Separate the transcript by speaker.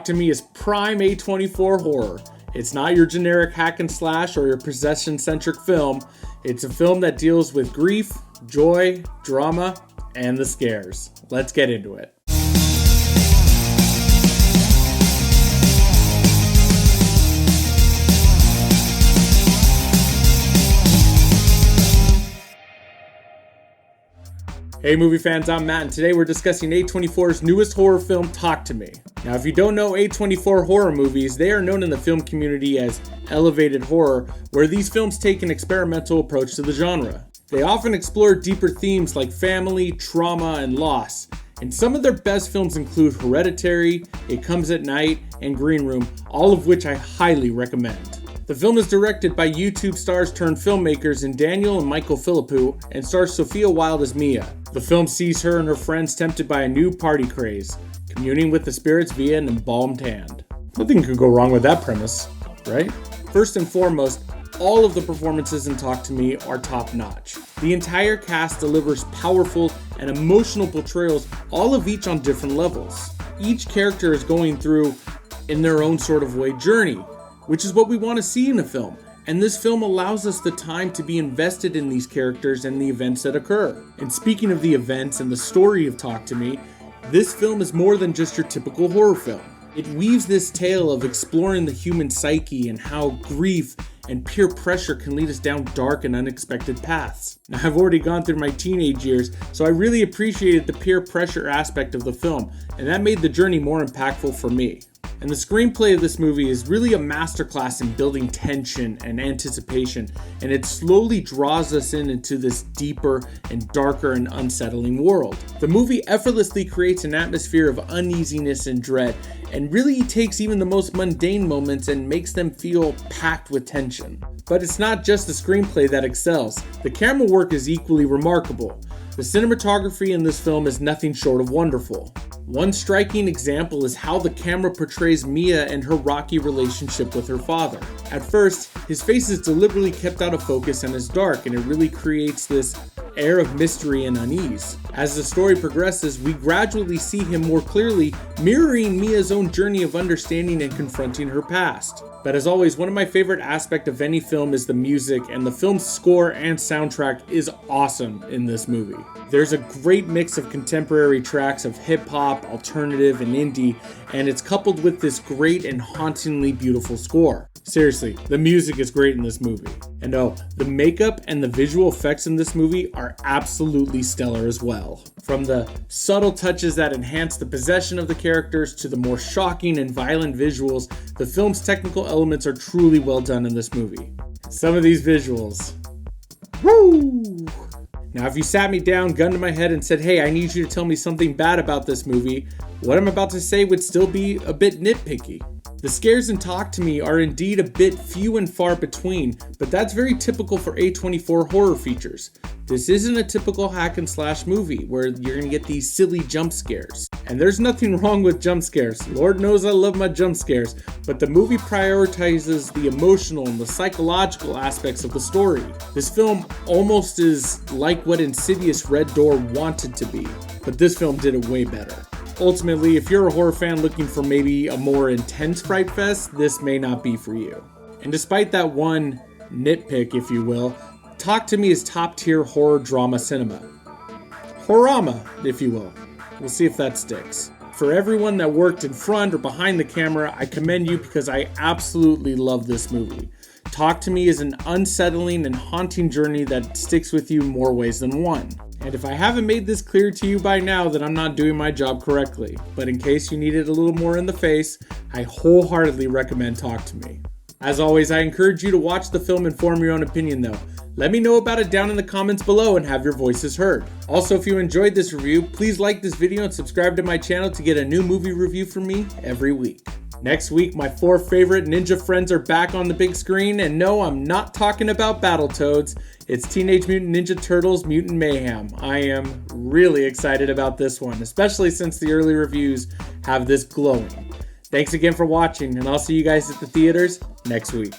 Speaker 1: Talk to Me is prime A24 horror. It's not your generic hack and slash or your possession-centric film. It's a film that deals with grief, joy, drama, and the scares. Let's get into it. Hey movie fans, I'm Matt, and today we're discussing A24's newest horror film, Talk to Me. Now, if you don't know A24 horror movies, they are known in the film community as elevated horror, where these films take an experimental approach to the genre. They often explore deeper themes like family, trauma, and loss. And some of their best films include Hereditary, It Comes at Night, and Green Room, all of which I highly recommend. The film is directed by YouTube stars turned filmmakers in Daniel and Michael Philippou and stars Sophia Wilde as Mia. The film sees her and her friends tempted by a new party craze, communing with the spirits via an embalmed hand. Nothing could go wrong with that premise, right? First and foremost, all of the performances in Talk to Me are top-notch. The entire cast delivers powerful and emotional portrayals, all of each on different levels. Each character is going through, in their own sort of way, journey, which is what we want to see in a film. And this film allows us the time to be invested in these characters and the events that occur. And speaking of the events and the story of Talk to Me, this film is more than just your typical horror film. It weaves this tale of exploring the human psyche and how grief and peer pressure can lead us down dark and unexpected paths. Now, I've already gone through my teenage years, so I really appreciated the peer pressure aspect of the film, and that made the journey more impactful for me. And the screenplay of this movie is really a masterclass in building tension and anticipation, and it slowly draws us into this deeper and darker and unsettling world. The movie effortlessly creates an atmosphere of uneasiness and dread, and really takes even the most mundane moments and makes them feel packed with tension. But it's not just the screenplay that excels. The camera work is equally remarkable. The cinematography in this film is nothing short of wonderful. One striking example is how the camera portrays Mia and her rocky relationship with her father. At first, his face is deliberately kept out of focus and is dark, and it really creates this air of mystery and unease. As the story progresses, we gradually see him more clearly, mirroring Mia's own journey of understanding and confronting her past. But as always, one of my favorite aspects of any film is the music, and the film's score and soundtrack is awesome in this movie. There's a great mix of contemporary tracks of hip-hop, alternative, and indie, and it's coupled with this great and hauntingly beautiful score. Seriously, the music is great in this movie. And the makeup and the visual effects in this movie are absolutely stellar as well. From the subtle touches that enhance the possession of the characters to the more shocking and violent visuals, the film's technical elements are truly well done in this movie. Some of these visuals. Woo! Now, if you sat me down, gun to my head, and said, hey, I need you to tell me something bad about this movie, what I'm about to say would still be a bit nitpicky. The scares in Talk to Me are indeed a bit few and far between, but that's very typical for A24 horror features. This isn't a typical hack and slash movie where you're gonna get these silly jump scares. And there's nothing wrong with jump scares. Lord knows I love my jump scares, but the movie prioritizes the emotional and the psychological aspects of the story. This film almost is like what Insidious Red Door wanted to be, but this film did it way better. Ultimately, if you're a horror fan looking for maybe a more intense fright fest, this may not be for you. And despite that one nitpick, if you will, Talk to Me is top-tier horror drama cinema. Horrama, if you will. We'll see if that sticks. For everyone that worked in front or behind the camera, I commend you because I absolutely love this movie. Talk to Me is an unsettling and haunting journey that sticks with you more ways than one. And if I haven't made this clear to you by now, then I'm not doing my job correctly. But in case you need it a little more in the face, I wholeheartedly recommend Talk to Me. As always, I encourage you to watch the film and form your own opinion though. Let me know about it down in the comments below and have your voices heard. Also, if you enjoyed this review, please like this video and subscribe to my channel to get a new movie review from me every week. Next week, my 4 favorite ninja friends are back on the big screen, and no, I'm not talking about Battletoads. It's Teenage Mutant Ninja Turtles Mutant Mayhem. I am really excited about this one, especially since the early reviews have this glowing. Thanks again for watching, and I'll see you guys at the theaters next week.